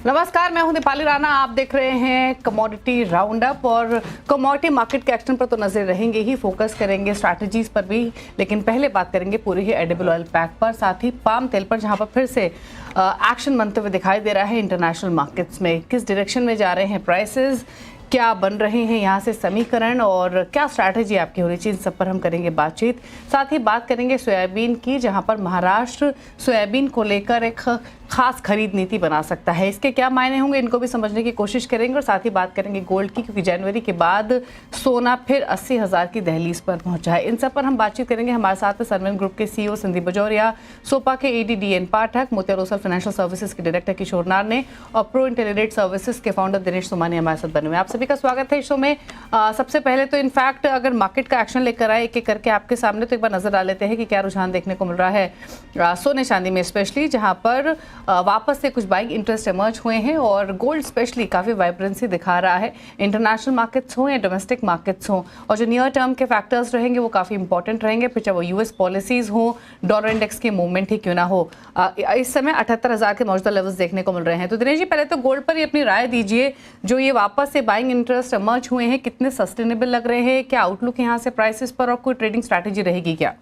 नमस्कार, मैं हूं दीपाली राणा। आप देख रहे हैं कमोडिटी राउंड अप और कमोडिटी मार्केट के एक्शन पर तो नजर रहेंगे ही, फोकस करेंगे स्ट्रैटेजीज पर भी, लेकिन पहले बात करेंगे पूरे ही एडिबल ऑयल पैक पर, साथ ही पाम तेल पर, जहां पर फिर से एक्शन बनते हुए दिखाई दे रहा है। इंटरनेशनल मार्केट्स में किस डायरेक्शन में जा रहे हैं प्राइसेस, क्या बन रहे हैं यहाँ से समीकरण और क्या स्ट्रैटेजी आपकी होनी चाहिए, इन सब पर हम करेंगे बातचीत। साथ ही बात करेंगे सोयाबीन की, जहां पर महाराष्ट्र सोयाबीन को लेकर एक खास खरीद नीति बना सकता है। इसके क्या मायने होंगे, इनको भी समझने की कोशिश करेंगे। और साथ ही बात करेंगे गोल्ड की, क्योंकि जनवरी के बाद सोना फिर 80,000 की दहलीज पर पहुंचा है। इन सब पर हम बातचीत करेंगे। हमारे साथ सनवन ग्रुप के सीईओ संदीप बजौरिया, सोपा के एडी डीएन पाठक, मोतिया रोसल फाइनेंशियल सर्विसेज के डायरेक्टर किशोर नारने और प्रो इंटेलिडेट सर्विसेज के फाउंडर दिनेश सोमानी हमारे साथ बने हुए। आप सभी का स्वागत है इस शो में। सबसे पहले तो इनफैक्ट अगर मार्केट का एक्शन लेकर आए एक एक करके आपके सामने, तो एक बार नजर डाल लेते हैं कि क्या रुझान देखने को मिल रहा है सोने चांदी में, स्पेशली जहां पर वापस से कुछ बाइंग इंटरेस्ट इमर्ज हुए हैं और गोल्ड स्पेशली काफी वाइब्रेंसी दिखा रहा है। इंटरनेशनल मार्केट्स हो या डोमेस्टिक मार्केट्स हो, और जो नियर टर्म के फैक्टर्स रहेंगे वो काफी इंपॉर्टेंट रहेंगे, फिर चाहे वो यूएस पॉलिसीज हो, डॉलर इंडेक्स की मूवमेंट ही क्यों ना हो। इस समय 78,000 के मौजूदा लेवल्स देखने को मिल रहे हैं। तो दिनेश जी, पहले तो गोल्ड पर ही अपनी राय दीजिए। जो ये वापस से बाइंग इंटरेस्ट इमर्ज हुए हैं, कितने सस्टेनेबल लग रहे हैं, क्या आउटलुक यहाँ से प्राइसेस पर, और कोई ट्रेडिंग स्ट्रैटेजी रहेगी क्या?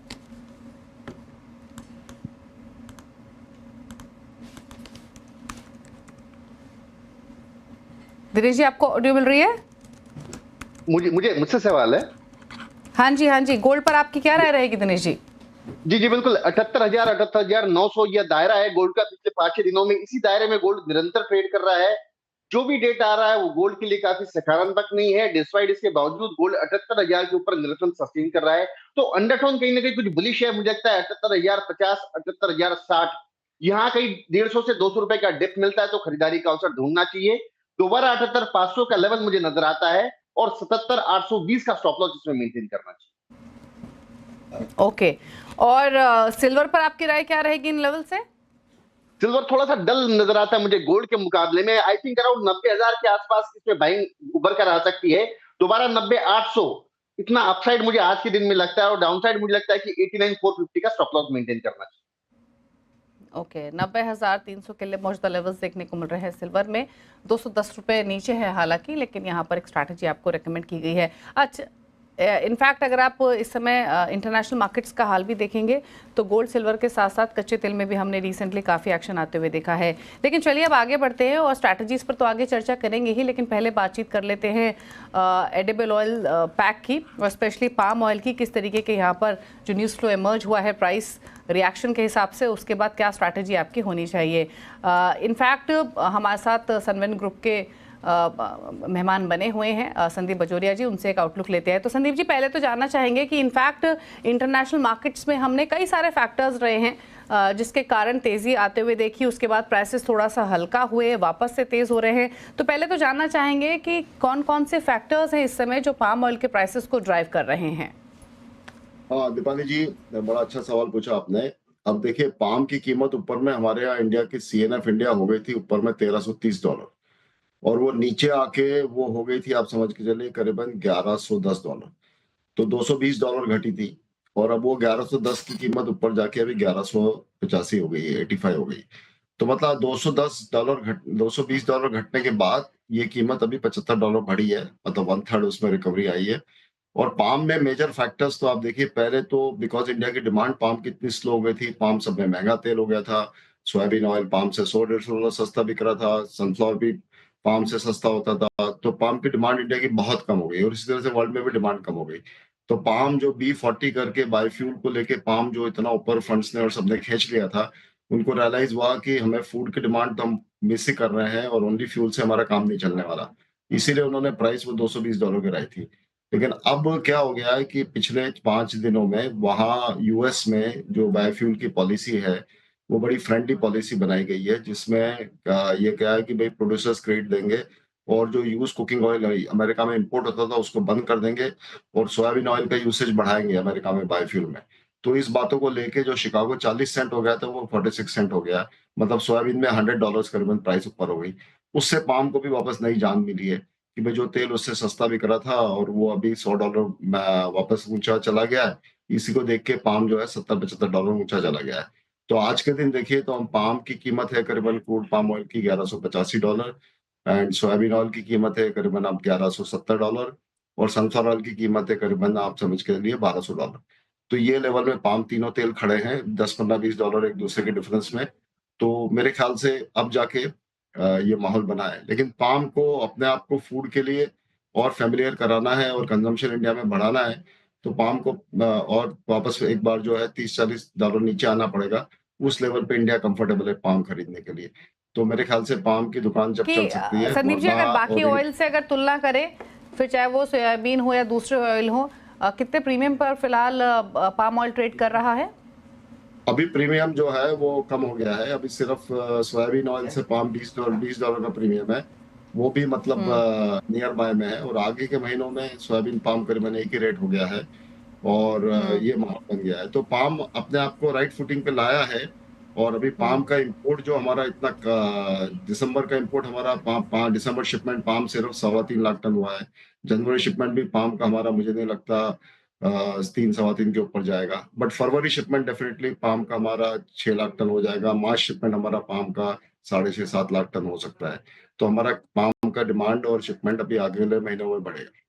दिनेश जी, आपको ऑडियो मिल रही है? मुझे मुझे मुझसे सवाल है। हाँ जी, हाँ जी। गोल्ड पर आपकी क्या राय रहेगी दिनेश जी? जी जी बिल्कुल, 78,900 यह दायरा है गोल्ड का। पिछले 5-6 दिनों में इसी दायरे में गोल्ड निरंतर ट्रेड कर रहा है। जो भी डेट आ रहा है वो गोल्ड के लिए काफी सकारात्मक नहीं है। डिस्पाइट इसके बावजूद गोल्ड 78,000 के ऊपर निरंतर सस्टेन कर रहा है। तो अंडरटोन कहीं ना कहीं कुछ बुलिश है। मुझे लगता है 78,050, 78,060, यहाँ कहीं 150 से 200 रुपए का डिप मिलता है तो खरीदारी का अवसर ढूंढना चाहिए। दोबारा 78,500 का लेवल मुझे नजर आता है और 77,820 का स्टॉप लॉस इसमें मेंटेन करना चाहिए। ओके। और सिल्वर पर आपकी राय क्या रहेगी इन लेवल से? सिल्वर थोड़ा सा डल नजर आता है मुझे गोल्ड के मुकाबले में। आई थिंक अराउंड 90,000 के आसपास इसमें बाइंग उभर कर आ सकती है। दोबारा 90,800 इतना अपसाइड मुझे आज के दिन में लगता है, और डाउनसाइड मुझे लगता है कि 89,450 का स्टॉप लॉस मेंटेन करना चाहिए। ओके, 90,300 के लिए मौजूदा लेवल्स देखने को मिल रहे हैं सिल्वर में। 210 रुपए नीचे है हालांकि, लेकिन यहाँ पर एक स्ट्रैटेजी आपको रेकमेंड की गई है। अच्छा, इनफैक्ट अगर आप इस समय इंटरनेशनल मार्केट्स का हाल भी देखेंगे तो गोल्ड सिल्वर के साथ साथ कच्चे तेल में भी हमने रिसेंटली काफ़ी एक्शन आते हुए देखा है। लेकिन चलिए अब आगे बढ़ते हैं और स्ट्रैटेजीज पर तो आगे चर्चा करेंगे ही, लेकिन पहले बातचीत कर लेते हैं एडिबल ऑयल पैक की और स्पेशली पाम ऑयल की। किस तरीके के यहाँ पर जो न्यूज़ फ्लो इमर्ज हुआ है प्राइस रिएक्शन के हिसाब से, उसके बाद क्या स्ट्रैटेजी आपकी होनी चाहिए। इनफैक्ट हमारे साथ सनवन ग्रुप के मेहमान बने हुए हैं संदीप बजौरिया जी, उनसे एक आउटलुक लेते हैं। तो संदीप जी, पहले तो जानना चाहेंगे कि इनफैक्ट इंटरनेशनल मार्केट्स में हमने कई सारे फैक्टर्स रहे हैं जिसके कारण तेजी आते हुए देखी, उसके बाद प्राइसेस थोड़ा सा हल्का हुए, वापस से तेज हो रहे हैं। तो पहले तो जानना चाहेंगे कि कौन कौन से फैक्टर्स हैं इस समय जो पाम ऑयल के प्राइसेस को ड्राइव कर रहे हैं। हाँ दीपाली जी, बड़ा अच्छा सवाल पूछा आपने। अब देखिए, पाम की कीमत ऊपर में हमारे यहाँ इंडिया की सीएनएफ इंडिया हो गई थी ऊपर में $1,330, और वो नीचे आके वो हो गई थी, आप समझ के चलिए, करीबन $1,110। तो $220 घटी थी, और अब वो 1,110 की कीमत ऊपर जाके अभी 1,185 हो गई है, 85 हो गई। तो मतलब $220 घटने के बाद ये कीमत अभी $75 बढ़ी है, मतलब 1/3 उसमें रिकवरी आई है। और पाम में मेजर फैक्टर्स तो आप देखिए, पहले तो बिकॉज इंडिया की डिमांड पाम की इतनी स्लो हो गई थी, पाम सब में महंगा तेल हो गया था। सोयाबीन ऑयल पाम से $100-150 सस्ता बिक रहा था, सनफ्लावर भी पाम से सस्ता होता था। तो पाम की डिमांड इंडिया की बहुत कम हो गई, और इसी तरह से वर्ल्ड में भी डिमांड कम हो गई। तो पाम जो B40 करके बायोफ्यूल को लेके पाम जो इतना ऊपर फंड्स ने और सबने खींच लिया था, उनको रियलाइज हुआ कि हमें फूड की डिमांड तो हम मिस ही कर रहे हैं, और ओनली फ्यूल से हमारा काम नहीं चलने वाला। इसीलिए उन्होंने प्राइस वो $220 गिराई थी। लेकिन अब क्या हो गया है कि पिछले 5 दिनों में वहां यूएस में जो बायोफ्यूल की पॉलिसी है, वो बड़ी फ्रेंडली पॉलिसी बनाई गई है, जिसमें ये क्या है कि भाई प्रोड्यूसर्स क्रेडिट देंगे, और जो यूज कुकिंग ऑयल अमेरिका में इंपोर्ट होता था उसको बंद कर देंगे, और सोयाबीन ऑयल का यूसेज बढ़ाएंगे अमेरिका में बायोफ्यूल में। तो इस बातों को लेके जो शिकागो 40 सेंट हो गया था वो 46 सेंट हो गया, मतलब सोयाबीन में $100 करीबन प्राइस ऊपर हो गई। उससे पाम को भी वापस नई जान मिली है कि भाई जो तेल उससे सस्ता बिक रहा था और वो अभी $100 वापस ऊंचा चला गया है। इसी को देख के पाम जो है $70-75 ऊंचा चला गया है। तो आज के दिन देखिए तो हम पाम की कीमत है करीबन क्रूड पाम ऑयल की $1185 एंड सोयाबीन ऑयल की कीमत है करीबन अब $1170 और सनफ्लावर ऑयल की कीमत है करीबन आप समझ के लिए $1200। तो ये लेवल में पाम तीनों तेल खड़े हैं 10-15-20 डॉलर एक दूसरे के डिफरेंस में। तो मेरे ख्याल से अब जाके ये माहौल बना है, लेकिन पाम को अपने आप को फूड के लिए और फेमिलियर कराना है और कंजम्पशन इंडिया में बढ़ाना है, तो पाम को और वापस एक बार जो है $30-40 नीचे आना पड़ेगा। उस लेवल पे इंडिया कंफर्टेबल है पाम खरीदने के लिए। तो मेरे ख्याल से पाम की दुकान जब कि चल सकती है संदीप जी, अगर बाकी और ऑयल से अगर तुलना करें, फिर चाहे वो सोयाबीन हो या दूसरे ऑयल हो, कितने प्रीमियम पर फिलहाल पाम ऑयल ट्रेड कर रहा है? अभी प्रीमियम जो है वो कम हो गया है। अभी सिर्फ सोयाबीन ऑयल से पाम $20 का प्रीमियम है, वो भी मतलब नियर बाय में है। और आगे के महीनों में सोयाबीन पाम करीबन एक ही रेट हो गया है और ये माहौल बन गया है। तो पाम अपने आप को राइट फुटिंग पे लाया है। और अभी पाम का इंपोर्ट जो हमारा इतना दिसंबर का इंपोर्ट हमारा दिसंबर शिपमेंट पाम सिर्फ 3.25 लाख टन हुआ है। जनवरी शिपमेंट भी पाम का हमारा मुझे नहीं लगता 3-3.25 के ऊपर जाएगा। But February shipment definitely palm का हमारा 6 लाख टन हो जाएगा। मार्च शिपमेंट हमारा पाम का 6.5-7 लाख टन हो सकता है। तो हमारा पाम का डिमांड और शिपमेंट अभी अगले महीनों में बढ़ेगा।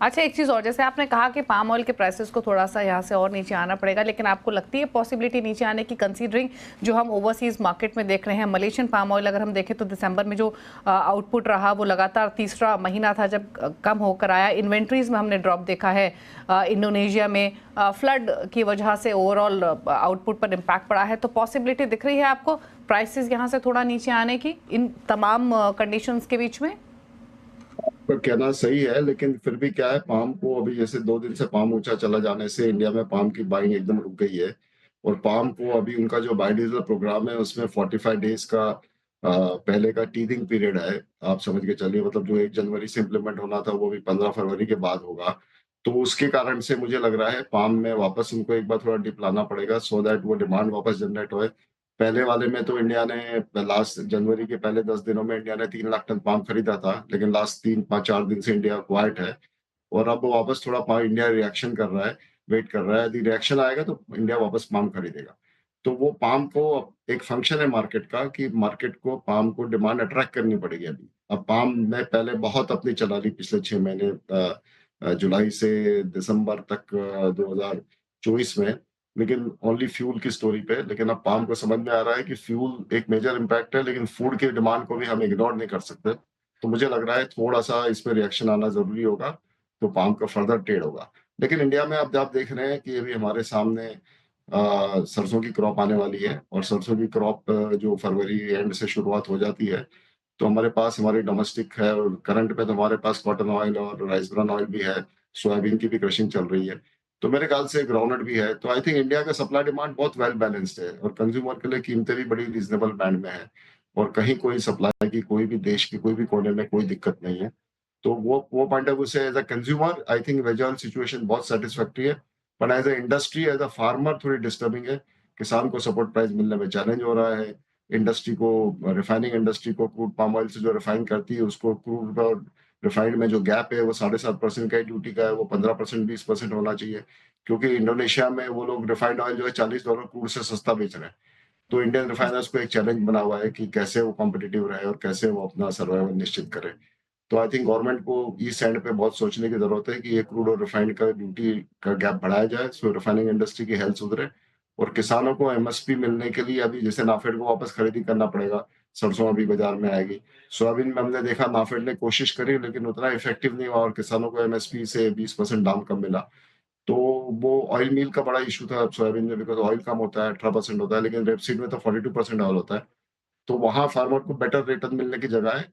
अच्छा, एक चीज़ और, जैसे आपने कहा कि पाम ऑयल के प्राइसेस को थोड़ा सा यहाँ से और नीचे आना पड़ेगा, लेकिन आपको लगती है पॉसिबिलिटी नीचे आने की, कंसीडरिंग जो हम ओवरसीज मार्केट में देख रहे हैं? मलेशियन पाम ऑयल अगर हम देखें तो दिसंबर में जो आउटपुट रहा वो लगातार तीसरा महीना था जब कम होकर आया। इन्वेंट्रीज में हमने ड्रॉप देखा है। इंडोनेशिया में फ्लड की वजह से ओवरऑल आउटपुट पर इम्पैक्ट पड़ा है। तो पॉसिबिलिटी दिख रही है आपको प्राइसेस यहाँ से थोड़ा नीचे आने की इन तमाम कंडीशंस के बीच में? आपका कहना सही है, लेकिन फिर भी क्या है, पाम को अभी जैसे 2 दिन से पाम ऊंचा चला जाने से इंडिया में पाम की बाइंग एकदम रुक गई है। और पाम को अभी उनका जो बायोडीजल प्रोग्राम है उसमें 45 डेज का पहले का टीथिंग पीरियड है। आप समझ के चलिए, मतलब जो 1 जनवरी से इम्प्लीमेंट होना था वो भी 15 फरवरी के बाद होगा। तो उसके कारण से मुझे लग रहा है पाम में वापस उनको एक बार थोड़ा डिप लाना पड़ेगा सो दैट वो डिमांड वापस जनरेट होए। पहले वाले में तो इंडिया ने लास्ट जनवरी के पहले 10 दिनों में इंडिया ने 3 लाख टन पाम खरीदा था, लेकिन लास्ट 3-5-4 दिन से इंडिया क्वाइट है। और अब वापस थोड़ा पाम इंडिया रिएक्शन कर रहा है, वेट कर रहा है। यदि रिएक्शन आएगा तो इंडिया वापस पाम खरीदेगा। तो वो पाम को एक फंक्शन है मार्केट का कि मार्केट को पाम को डिमांड अट्रैक्ट करनी पड़ेगी अभी। अब पाम ने पहले बहुत अपनी चला ली पिछले 6 महीने जुलाई से दिसंबर तक 2024 में, लेकिन ओनली फ्यूल की स्टोरी पे। लेकिन अब पाम को समझ में आ रहा है कि फ्यूल एक मेजर इम्पैक्ट है, लेकिन फूड की डिमांड को भी हम इग्नोर नहीं कर सकते। तो मुझे लग रहा है थोड़ा-सा इसमें रिएक्शन आना ज़रूरी होगा, तो पाम का फर्दर ट्रेड होगा। लेकिन इंडिया में अब आप देख रहे हैं कि अभी हमारे सामने सरसों की क्रॉप आने वाली है और सरसों की क्रॉप जो फरवरी एंड से शुरुआत हो जाती है, तो हमारे पास हमारी डोमेस्टिक है और करंट में तो हमारे पास कॉटन ऑयल और राइस ब्रान ऑयल भी है, सोयाबीन की भी क्रशिंग चल रही है। तो मेरे ख्याल से ग्राउंडनट भी है। तो आई थिंक इंडिया का सप्लाई डिमांड बहुत वेल बैलेंस्ड है और कंज्यूमर के लिए कीमतें भी बड़ी रीजनेबल बैंड में है और कहीं कोई सप्लाई की कोई भी देश की कोई भी कोने में कोई दिक्कत नहीं है। तो वो पॉइंट ऑफ व्यू से as a consumer I think वेजल सिचुएशन बहुत सेटिस्फैक्टरी है। But as a industry as a farmer थोड़ी डिस्टर्बिंग है। किसान को सपोर्ट प्राइस मिलने में चैलेंज हो रहा है। इंडस्ट्री को, रिफाइनिंग इंडस्ट्री को क्रूड पाम ऑयल से जो रिफाइन करती है उसको क्रूड और रिफाइंड में जो गैप है वो 7.5% का ड्यूटी का है, वो 15% 20% होना चाहिए। क्योंकि इंडोनेशिया में वो लोग रिफाइंड ऑयल जो है $40 क्रूड से सस्ता बेच रहे हैं। तो इंडियन रिफाइनर्स को एक चैलेंज बना हुआ है कि कैसे वो कॉम्पिटिटिव रहे और कैसे वो अपना सर्वाइवल निश्चित करे। तो आई थिंक गवर्नमेंट को इस एंड पे बहुत सोचने की जरूरत है कि ये क्रूड और रिफाइंड का ड्यूटी का गैप बढ़ाया जाए, सो रिफाइनिंग इंडस्ट्री की हेल्थ सुधरे और किसानों को एमएसपी मिलने के लिए अभी जैसे नाफेड को वापस खरीदी करना पड़ेगा। सरसों अभी बाजार में आएगी। सोयाबीन में हमने देखा नाफेड ने कोशिश करी लेकिन उतना इफेक्टिव नहीं हुआ और किसानों को एमएसपी से 20% दाम कम मिला। तो वो ऑयल मील का बड़ा इशू था सोयाबीन में, बिकॉज ऑयल कम होता है, 18% होता है, लेकिन रेपसीड में तो 42% ऑयल होता है। तो वहां फार्मर को बेटर रिटर्न मिलने की जगह है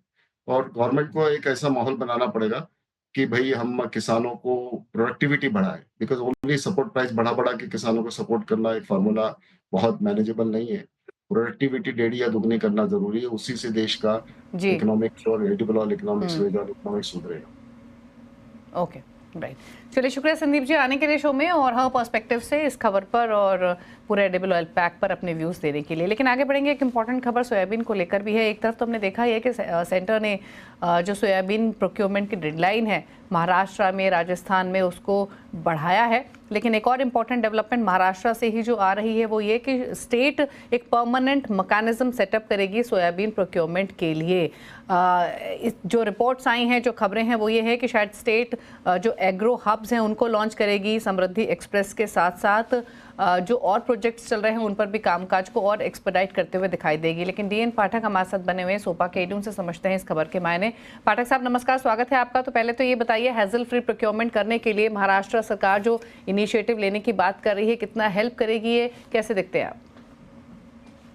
और गवर्नमेंट को एक ऐसा माहौल बनाना पड़ेगा कि भाई हम किसानों को प्रोडक्टिविटी बढ़ाएं, बिकॉज ओनली सपोर्ट प्राइस बढ़ा के किसानों को सपोर्ट करना एक फार्मूला बहुत मैनेजेबल नहीं है। प्रोडक्टिविटी डेढ़ी या दुगनी करना जरूरी है, उसी से देश का जी, इकोनॉमिक्स और एडिबल इकोनॉमिक्स इकोनॉमिक्स सुधरेगा। Okay, right. चलिए, शुक्रिया संदीप जी आने के लिए शो में और हर पर्सपेक्टिव से इस खबर पर और पूरे एडिबल ऑयल पैक पर अपने व्यूज़ देने के लिए। लेकिन आगे बढ़ेंगे, एक इंपॉर्टेंट खबर सोयाबीन को लेकर भी है। एक तरफ तो हमने देखा है कि सेंटर ने जो सोयाबीन प्रोक्योरमेंट की डेडलाइन है महाराष्ट्र में, राजस्थान में, उसको बढ़ाया है, लेकिन एक और इम्पॉर्टेंट डेवलपमेंट महाराष्ट्र से ही जो आ रही है वो ये कि स्टेट एक परमानेंट मैकेनिज्म सेटअप करेगी सोयाबीन प्रोक्योरमेंट के लिए। जो रिपोर्ट्स आई हैं, जो खबरें हैं, वो ये है कि शायद स्टेट जो एग्रो हब्स हैं उनको लॉन्च करेगी समृद्धि एक्सप्रेस के साथ साथ जो और प्रोजेक्ट्स चल रहे हैं उन पर भी कामकाज को और एक्सपेडाइट करते हुए दिखाई देगी। लेकिन डीएन पाठक हमारे साथ बने हुए हैं सोपा के एडून से, समझते हैं इस खबर के मायने। पाठक साहब नमस्कार, स्वागत है आपका। तो पहले तो ये बताइए, हैजल फ्री प्रोक्योरमेंट करने के लिए महाराष्ट्र सरकार जो इनिशिएटिव लेने की बात कर रही है, कितना हेल्प करेगी, ये कैसे देखते हैं आप?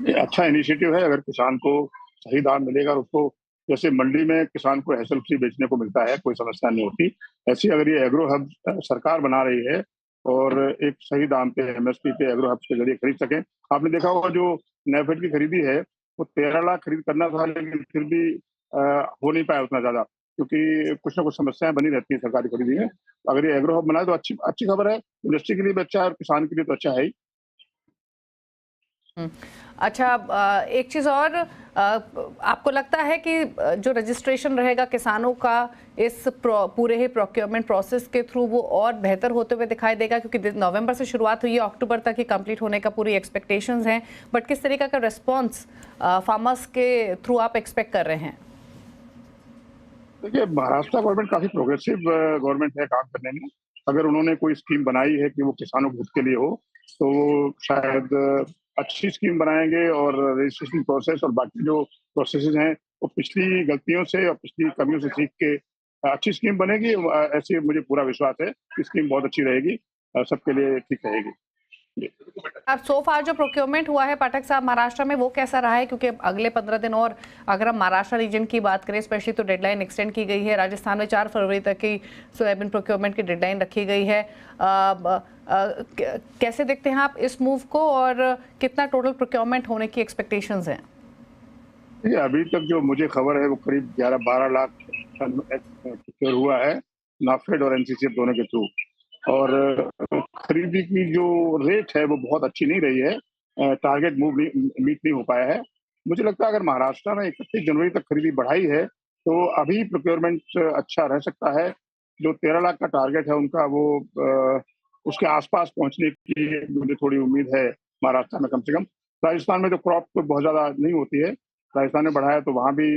ये अच्छा इनिशिएटिव है। अगर किसान को सही दाम मिलेगा और उसको, जैसे मंडी में किसान को हैसल फ्री बेचने को मिलता है, कोई समस्या नहीं होती, ऐसी अगर ये एग्रो हब सरकार बना रही है और एक सही दाम पे एमएसपी पे एग्रो हब्स के जरिए खरीद सकें। आपने देखा होगा जो नेफेड की खरीदी है वो 13 लाख खरीद करना था, लेकिन फिर भी हो नहीं पाया उतना ज्यादा, क्योंकि कुछ ना कुछ समस्याएं बनी रहती है सरकारी खरीदी में। अगर ये एग्रो हब बनाए तो अच्छी खबर है, इंडस्ट्री के लिए भी अच्छा है और किसान के लिए तो अच्छा है ही। अच्छा, एक चीज़ और, आपको लगता है कि जो रजिस्ट्रेशन रहेगा किसानों का इस पूरे ही प्रोक्योरमेंट प्रोसेस के थ्रू वो और बेहतर होते हुए दिखाई देगा? क्योंकि नवंबर से शुरुआत हुई है, अक्टूबर तक ही कंप्लीट होने का पूरी एक्सपेक्टेशंस हैं, बट किस तरीके का रिस्पॉन्स फार्मर्स के थ्रू आप एक्सपेक्ट कर रहे हैं? देखिए, महाराष्ट्र गवर्नमेंट काफी प्रोग्रेसिव गवर्नमेंट है काम करने में। अगर उन्होंने कोई स्कीम बनाई है कि वो किसानों के हित के लिए हो, तो वो शायद अच्छी स्कीम बनाएंगे और रजिस्ट्रेशन प्रोसेस और बाकी जो प्रोसेसेस हैं वो पिछली गलतियों से और पिछली कमियों से सीख के अच्छी स्कीम बनेगी। ऐसी मुझे पूरा विश्वास है कि स्कीम बहुत अच्छी रहेगी, सबके लिए ठीक रहेगी। अब सो फार जो प्रोक्योरमेंट हुआ है पाठक साहब महाराष्ट्र में, वो कैसा रहा है? क्योंकि अगले 15 दिन और अगर हम महाराष्ट्र रीजन की बात करें स्पेशली, तो डेडलाइन एक्सटेंड की गई है। राजस्थान में 4 फरवरी तक की सोयाबीन प्रोक्योरमेंट की डेडलाइन रखी गई है। कैसे देखते हैं आप इस मूव को और कितना टोटल प्रोक्योरमेंट होने की एक्सपेक्टेशंस हैं? अभी तक जो मुझे खबर है वो करीब 11-12 लाख टन प्रोक्योर हुआ है, नाफेड और एनसीसीएफ दोनों के थ्रू। और खरीदी की जो रेट है वो बहुत अच्छी नहीं रही है, टारगेट मीट नहीं हो पाया है। मुझे लगता है अगर महाराष्ट्र में 31 जनवरी तक खरीदी बढ़ाई है तो अभी प्रोक्योरमेंट अच्छा रह सकता है। जो 13 लाख का टारगेट है उनका, वो उसके आसपास पहुंचने की मुझे थोड़ी उम्मीद है महाराष्ट्र में कम से कम। राजस्थान में जो क्रॉप बहुत ज्यादा नहीं होती है, राजस्थान में बढ़ाया तो वहां भी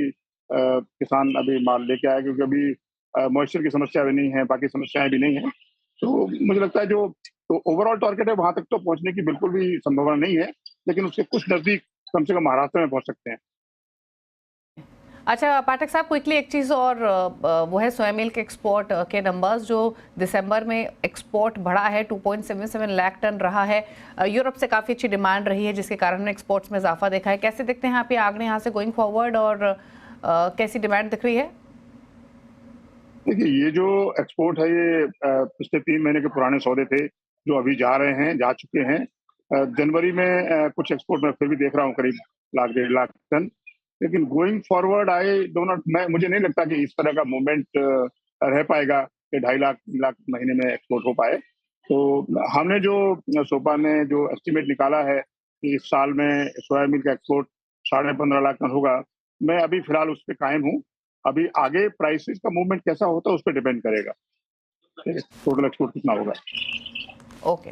किसान अभी माल लेके आए, क्योंकि अभी मॉइस्चर की समस्या भी नहीं है, बाकी समस्याएं भी नहीं है। तो मुझे लगता है जो तो ओवरऑल टारगेट है वहां तक तो पहुंचने की बिल्कुल भी संभावना नहीं है, लेकिन उसके कुछ नजदीक कम से कम महाराष्ट्र में पहुंच सकते हैं। अच्छा पाठक साहब, क्विकली एक चीज़ और, वो है सोयामील के एक्सपोर्ट के नंबर्स। जो दिसंबर में एक्सपोर्ट बढ़ा है, 2.77 लाख टन रहा है। यूरोप से काफ़ी अच्छी डिमांड रही है जिसके कारण एक्सपोर्ट्स में इजाफा देखा है। कैसे देखते हैं आप ये आगे यहाँ से गोइंग फॉरवर्ड, और कैसी डिमांड दिख रही है? देखिए, ये जो एक्सपोर्ट है ये पिछले 3 महीने के पुराने सौदे थे जो अभी जा चुके हैं। जनवरी में कुछ एक्सपोर्ट में फिर भी देख रहा हूँ करीब 1-1.5 लाख टन। लेकिन गोइंग फॉरवर्ड मुझे नहीं लगता कि इस तरह का मूवमेंट रह पाएगा कि 2.5 लाख महीने में एक्सपोर्ट हो पाए। तो हमने जो सोपा ने जो एस्टिमेट निकाला है कि इस साल में सोयाबीन का एक्सपोर्ट 15.5 लाख टन होगा, मैं अभी फिलहाल उस पर कायम हूँ। अभी आगे प्राइसेस का मूवमेंट कैसा होता है उस पर डिपेंड करेगा टोटल एक्सपोर्ट कितना होगा। ओके,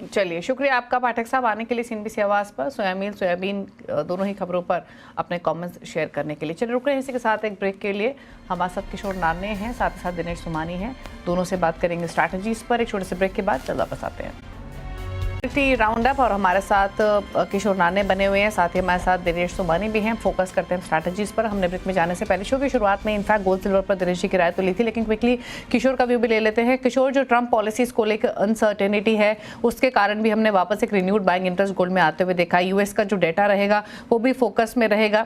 चलिए, शुक्रिया आपका पाठक साहब आने के लिए सीएनबीसी आवाज़ पर सोयाबीन दोनों ही खबरों पर अपने कमेंट्स शेयर करने के लिए। चलिए रुक रहे हैं इसी के साथ एक ब्रेक के लिए। हमारे साथ किशोर नाने हैं, साथ ही साथ दिनेश सुमानी हैं, दोनों से बात करेंगे स्ट्रैटेजीज पर। एक छोटे से ब्रेक के बाद जल्द वापस आते हैं। राउंड अप, और हमारे साथ किशोर नाने बने हुए हैं, साथ ही हमारे साथ दिनेश सुमानी भी हैं। फोकस करते हैं स्ट्रैटेजीज पर। हमने ब्रेक में जाने से पहले शो की शुरुआत में इनफैक्ट गोल्ड सिल्वर पर दिनेश जी की राय तो ली थी, लेकिन क्विकली किशोर का व्यू भी ले लेते हैं। किशोर, जो ट्रंप पॉलिसीज को लेकर अनसर्टेनिटी है उसके कारण भी हमने वापस एक रिन्यूड बाइंग इंटरेस्ट गोल्ड में आते हुए देखा। यूएस का जो डेटा रहेगा वो भी फोकस में रहेगा।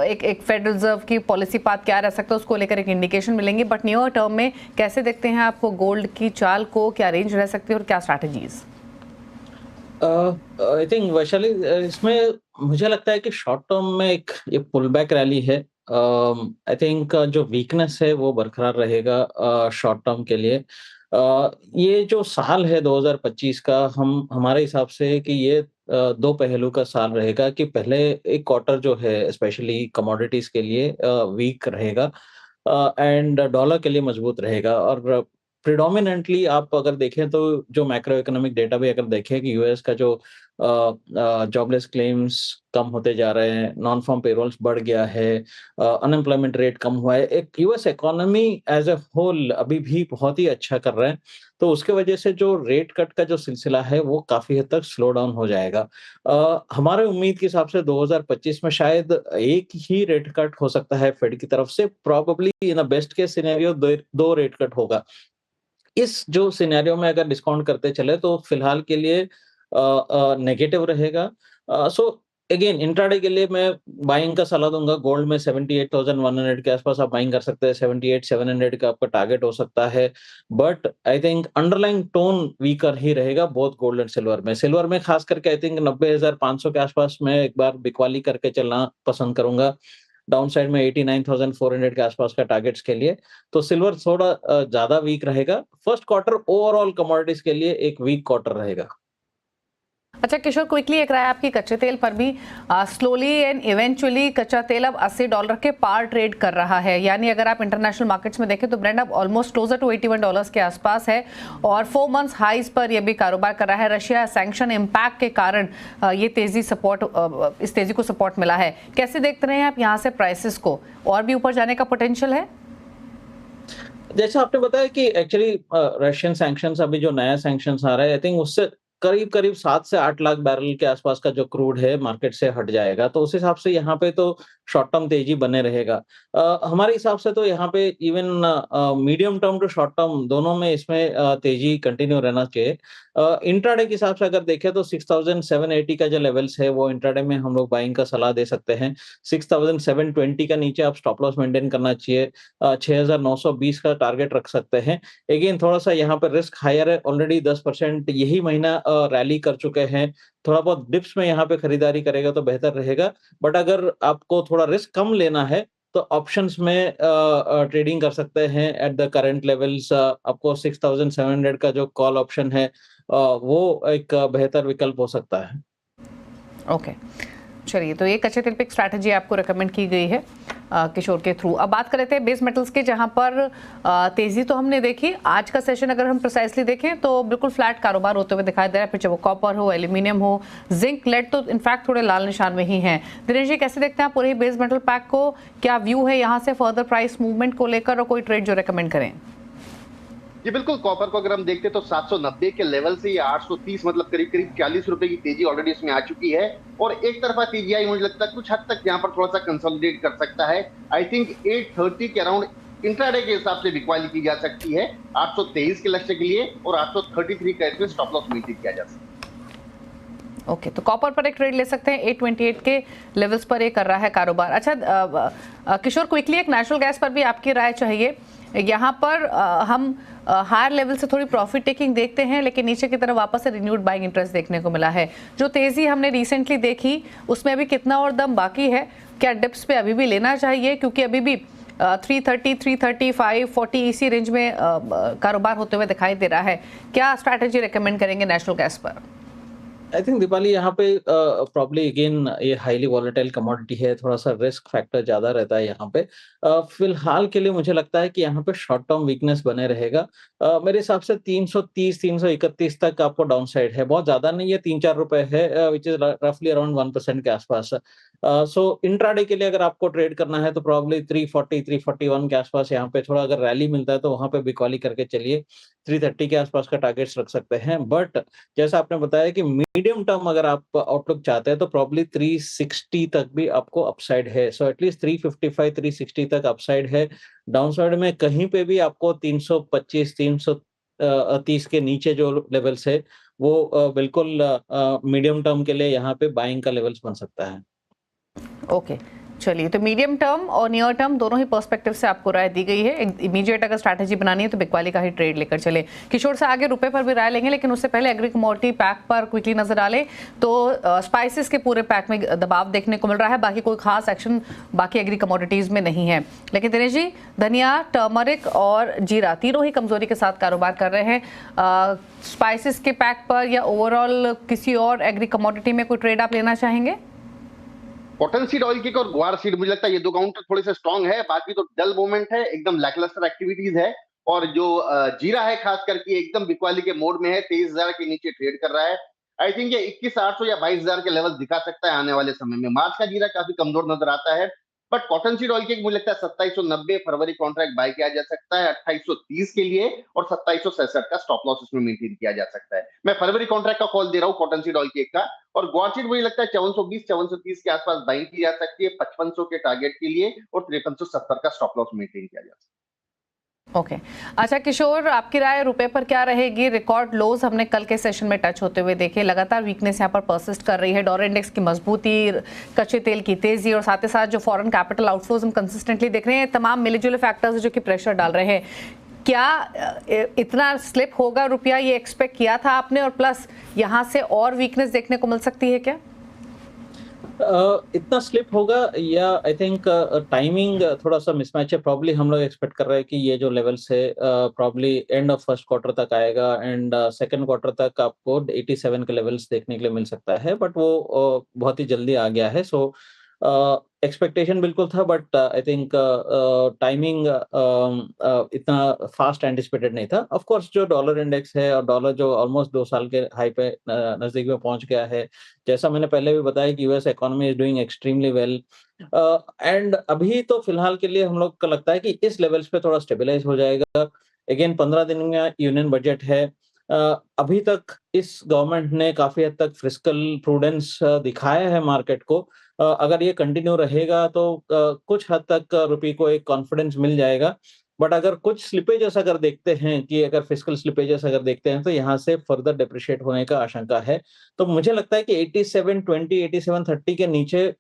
एक फेडरल रिजर्व की पॉलिसी पाथ क्या रह सकता है उसको लेकर एक इंडिकेशन मिलेंगे, बट न्यूअर टर्म में कैसे देखते हैं आप गोल्ड की चाल को? क्या रेंज रह सकती है और क्या स्ट्रैटेजीज? आई थिंक वैशाली, इसमें मुझे लगता है कि शॉर्ट टर्म में ये पुल बैक रैली है। आई थिंक जो वीकनेस है वो बरकरार रहेगा शॉर्ट टर्म के लिए। ये जो साल है 2025 का, हमारे हिसाब से कि ये 2 पहलू का साल रहेगा। कि पहले एक क्वार्टर जो है स्पेशली कमोडिटीज के लिए वीक रहेगा एंड डॉलर के लिए मजबूत रहेगा। और प्रिडोमिनेंटली आप अगर देखें तो जो मैक्रो इकोनॉमिक डेटा भी अगर देखें कि यूएस का जो जॉबलेस क्लेम्स कम होते जा रहे हैं, नॉन फार्म पेरोल्स बढ़ गया है, अनएम्प्लॉयमेंट रेट कम हुआ है, एक US economy as a whole अभी भी बहुत ही अच्छा कर रहा है। तो उसके वजह से जो रेट कट का जो सिलसिला है वो काफी हद तक स्लो डाउन हो जाएगा। हमारे उम्मीद के हिसाब से 2025 में शायद एक ही रेट कट हो सकता है फेड की तरफ से, probably in a best case scenario दो रेट कट होगा। इस जो सिनेरियो में अगर डिस्काउंट करते चले तो फिलहाल के लिए नेगेटिव रहेगा। सो अगेन इंट्राडे के लिए मैं बाइंग का सलाह दूंगा। गोल्ड में 78,100 के आसपास आप बाइंग कर सकते हैं, 78,700 का आपका टारगेट हो सकता है। But I think underlying tone weaker ही रहेगा बोथ गोल्ड एंड सिल्वर में। सिल्वर में खास करके आई थिंक 90,500 के आसपास मैं एक बार बिकवाली करके चलना पसंद करूंगा। डाउन साइड में 89,400 के आसपास का टारगेट्स के लिए। तो सिल्वर थोड़ा ज्यादा वीक रहेगा। फर्स्ट क्वार्टर ओवरऑल कमोडिटीज के लिए एक वीक क्वार्टर रहेगा। अच्छा किशोर, क्विकली एक राय आपकी कच्चे तेल पर भी। स्लोली एंड इवेंचुअली कच्चा तेल अब $80 के पार ट्रेड कर रहा है, यानी अगर आप इंटरनेशनल मार्केट्स में देखें तो ब्रेंट अब ऑलमोस्ट क्लोजर टू $81 के आसपास है और 4 मंथ्स हाइज पर यह भी कारोबार कर रहा है। रशिया सैंक्शन इम्पैक्ट के कारण ये तेजी इस तेजी को सपोर्ट मिला है। कैसे देखते रहे हैं आप यहाँ से प्राइसेस को, और भी ऊपर जाने का पोटेंशियल है? जैसा आपने बताया कि एक्चुअली रशियन सैंक्शंस, अभी जो नया सैंक्शंस आ रहा है, आई थिंक उससे करीब 7 से 8 लाख बैरल के आसपास का जो क्रूड है मार्केट से हट जाएगा। तो उस हिसाब से यहाँ पे तो शॉर्ट टर्म तेजी बने रहेगा। हमारे हिसाब से तो यहाँ पे even medium term to short term दोनों में इसमें तेजी कंटिन्यू रहना चाहिए। इंट्राडे के हिसाब से अगर देखें तो 6,780 का जो लेवल्स है वो इंट्राडे में हम लोग बाइंग का सलाह दे सकते हैं। 6,720 का नीचे आप स्टॉप लॉस मेंटेन करना चाहिए। 6,920 का टारगेट रख सकते हैं। अगेन थोड़ा सा यहाँ पे रिस्क हायर है, ऑलरेडी 10% यही महीना रैली कर चुके हैं। थोड़ा बहुत डिप्स में यहाँ पे खरीदारी करेगा तो बेहतर रहेगा। बट अगर आपको थोड़ा रिस्क कम लेना है तो ऑप्शंस में ट्रेडिंग कर सकते हैं एट द करंट लेवल्स। आपको 6,700 का जो कॉल ऑप्शन है वो एक बेहतर विकल्प हो सकता है। ओके, चलिए, तो ये कच्चे तेल पे एक स्ट्रैटेजी आपको रिकमेंड की गई है किशोर के थ्रू। अब बात कर लेते हैं बेस मेटल्स के, जहां पर तेजी तो हमने देखी। आज का सेशन अगर हम प्रिसाइसली देखें तो बिल्कुल फ्लैट कारोबार होते हुए दिखाई दे रहा है, फिर चाहे वो कॉपर हो, एल्यूमिनियम हो, जिंक, लेड तो इनफैक्ट थोड़े लाल निशान में ही हैं। दिनेश जी, कैसे देखते हैं आप पूरे बेस मेटल पैक को? क्या व्यू है यहाँ से फर्दर प्राइस मूवमेंट को लेकर, और कोई ट्रेड जो रिकमेंड करें? जी बिल्कुल, कॉपर को अगर हम देखते तो 790 के लेवल से ये 830 मतलब करीब 40 रुपए की तेजी ऑलरेडी इसमें आ चुकी है। और एक तरफा तेजी आई, मुझे लगता है कुछ हद तक यहाँ पर थोड़ा सा कंसोलिडेट कर सकता है। आई थिंक 830 के अराउंड इंट्राडे के हिसाब से बिकवाली की जा सकती है 823 के लक्ष्य के लिए, और 833 का इसमें स्टॉप लॉस मेंटेन किया जा सकता है। ओके, तो कॉपर पर एक ट्रेड ले सकते हैं। 828 के लेवल्स पर ये कर रहा है कारोबार। अच्छा किशोर, क्विकली एक नेचुरल गैस पर भी आपकी राय चाहिए। यहाँ पर हम हायर लेवल से थोड़ी प्रॉफिट टेकिंग देखते हैं, लेकिन नीचे की तरफ वापस से रिन्यूड बाइंग इंटरेस्ट देखने को मिला है। जो तेजी हमने रिसेंटली देखी उसमें अभी कितना और दम बाकी है? क्या डिप्स पे अभी भी लेना चाहिए? क्योंकि अभी भी 330, 335, 40 इसी रेंज में कारोबार होते हुए दिखाई दे रहा है। क्या स्ट्रैटेजी रिकमेंड करेंगे नेशनल गैस पर? आई थिंक दीपाली, यहाँ पे प्रॉब्ली अगेन ये हाईली वॉलेटाइल कमोडिटी है, थोड़ा सा रिस्क फैक्टर ज्यादा रहता है यहाँ पे। फिलहाल के लिए मुझे लगता है कि यहाँ पे शॉर्ट टर्म वीकनेस बने रहेगा। मेरे हिसाब से 330, 331 तक आपको डाउन साइड है, बहुत ज्यादा नहीं है, 3-4 रुपए है, विच इज रफली अराउंड 1% के आसपास। सो इंट्राडे के लिए अगर आपको ट्रेड करना है तो प्रॉब्ली 340, 341 के आसपास यहाँ पे थोड़ा अगर रैली मिलता है तो वहां पे बिकवाली करके चलिए। 330 के आसपास का टारगेट्स रख सकते हैं। बट जैसा आपने बताया कि मीडियम टर्म अगर आप आउटलुक चाहते हैं तो प्रॉब्ली 360 तक भी आपको अपसाइड है। सो एटलीस्ट 355, 360 तक अपसाइड है। डाउन साइड में कहीं पे भी आपको 325, 330 के नीचे जो लेवल्स है वो बिल्कुल मीडियम टर्म के लिए यहाँ पे बाइंग का लेवल्स बन सकता है। ओके, चलिए, तो मीडियम टर्म और नियर टर्म दोनों ही पर्सपेक्टिव से आपको राय दी गई है। इमीडिएट अगर स्ट्रैटेजी बनानी है तो बिकवाली का ही ट्रेड लेकर चले। किशोर से आगे रुपए पर भी राय लेंगे, लेकिन उससे पहले एग्री कमोडिटी पैक पर क्विकली नजर डालें तो स्पाइसेस के पूरे पैक में दबाव देखने को मिल रहा है। बाकी कोई खास एक्शन बाकी एग्री कमोडिटीज में नहीं है। लेकिन दिनेश जी, धनिया, टर्मरिक और जीरा तीनों ही कमजोरी के साथ कारोबार कर रहे हैं। स्पाइसेस के पैक पर या ओवरऑल किसी और एग्री कमोडिटी में कोई ट्रेड आप लेना चाहेंगे? कॉटन सीड ऑयल किक और ग्वार सीड, मुझे लगता है ये दो काउंटर थोड़े से स्ट्रांग है। बाकी तो डल मोमेंट है, एकदम लैकलस्टर एक्टिविटीज है। और जो जीरा है खास करके एकदम बिकवाली के मोड में है, 23,000 के नीचे ट्रेड कर रहा है। आई थिंक ये 21,800 या 22,000 के लेवल दिखा सकता है आने वाले समय में। मार्च का जीरा काफी कमजोर नजर आता है, बट कॉटन सीड ऑयल के मुझे लगता है 2790 फरवरी कॉन्ट्रैक्ट बाय किया जा सकता है 2830 के लिए, और 2767 का स्टॉप लॉस इसमें मेंटेन किया जा सकता है। मैं फरवरी कॉन्ट्रैक्ट का कॉल दे रहा हूँ कॉटन सीड ऑयल केक का। और गुआरसीड मुझे लगता है 5420 5430 के आसपास बाइंग की जा सकती है 5500 के टारगेट के लिए, और 5370 का स्टॉप लॉस मेंटेन किया जा सकता है। ओके अच्छा किशोर, आपकी राय रुपए पर क्या रहेगी? रिकॉर्ड लोज हमने कल के सेशन में टच होते हुए देखे, लगातार वीकनेस यहाँ पर परसिस्ट कर रही है, डॉलर इंडेक्स की मजबूती, कच्चे तेल की तेजी और साथ ही साथ जो फॉरेन कैपिटल आउटफ्लोज हम कंसिस्टेंटली देख रहे हैं, तमाम मिले-जुले फैक्टर्स जो कि प्रेशर डाल रहे हैं। क्या इतना स्लिप होगा रुपया, ये एक्सपेक्ट किया था आपने? और प्लस यहाँ से और वीकनेस देखने को मिल सकती है क्या? इतना स्लिप होगा या आई थिंक टाइमिंग थोड़ा सा मिसमैच है। प्रॉब्ली हम लोग एक्सपेक्ट कर रहे हैं कि ये जो लेवल्स है probably end of first quarter तक आएगा एंड सेकंड क्वार्टर तक आपको 87 के लेवल्स देखने के लिए मिल सकता है, बट वो बहुत ही जल्दी आ गया है। सो एक्सपेक्टेशन बिल्कुल था, बट आई थिंक टाइमिंग इतना फास्ट एंटिसिपेटेड नहीं था। ऑफ कोर्स जो डॉलर इंडेक्स है और डॉलर जो ऑलमोस्ट 2 साल के हाई पे नजदीक में पहुंच गया है, जैसा मैंने पहले भी बताया कि US economy is doing extremely well, and अभी तो फिलहाल के लिए हम लोग को लगता है कि इस लेवल्स पे थोड़ा स्टेबलाइज हो जाएगा। अगेन 15 दिन का यूनियन बजट है। अभी तक इस गवर्नमेंट ने काफी हद तक फिस्कल प्रूडेंस दिखाया है मार्केट को। अगर ये कंटिन्यू रहेगा तो कुछ हद तक रुपये को एक कॉन्फिडेंस मिल जाएगा, बट अगर कुछ स्लिपेजेस अगर देखते हैं कि अगर फिस्कल स्लिपेजेस अगर देखते हैं तो यहाँ से फर्दर डिप्रिशिएट होने का आशंका है। तो मुझे लगता है कि 8720 8730 के नीचे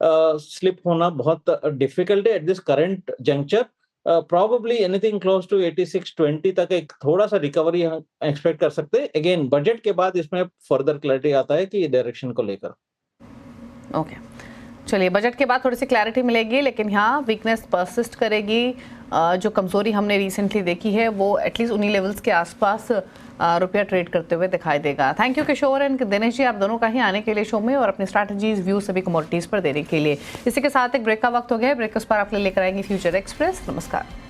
स्लिप होना बहुत डिफिकल्ट है at this current juncture. Probably anything close to 8620 तक एक थोड़ा सा रिकवरी एक्सपेक्ट कर सकते हैं। अगेन बजट के बाद इसमें फर्दर क्लैरिटी आता है कि डायरेक्शन को लेकर। ओके चलिए, बजट के बाद थोड़ी सी क्लैरिटी मिलेगी, लेकिन यहाँ वीकनेस परसिस्ट करेगी। जो कमजोरी हमने रिसेंटली देखी है वो एटलीस्ट उन्हीं लेवल्स के आसपास रुपया ट्रेड करते हुए दिखाई देगा। Thank you Kishore and Dinesh ji, आप दोनों का ही आने के लिए शो में और अपनी स्ट्रैटेजीज व्यू सभी कमोडिटीज पर देने के लिए। इसी के साथ एक ब्रेक का वक्त हो गया है। ब्रेक उस पर आप लेकर आएंगे फ्यूचर एक्सप्रेस। नमस्कार।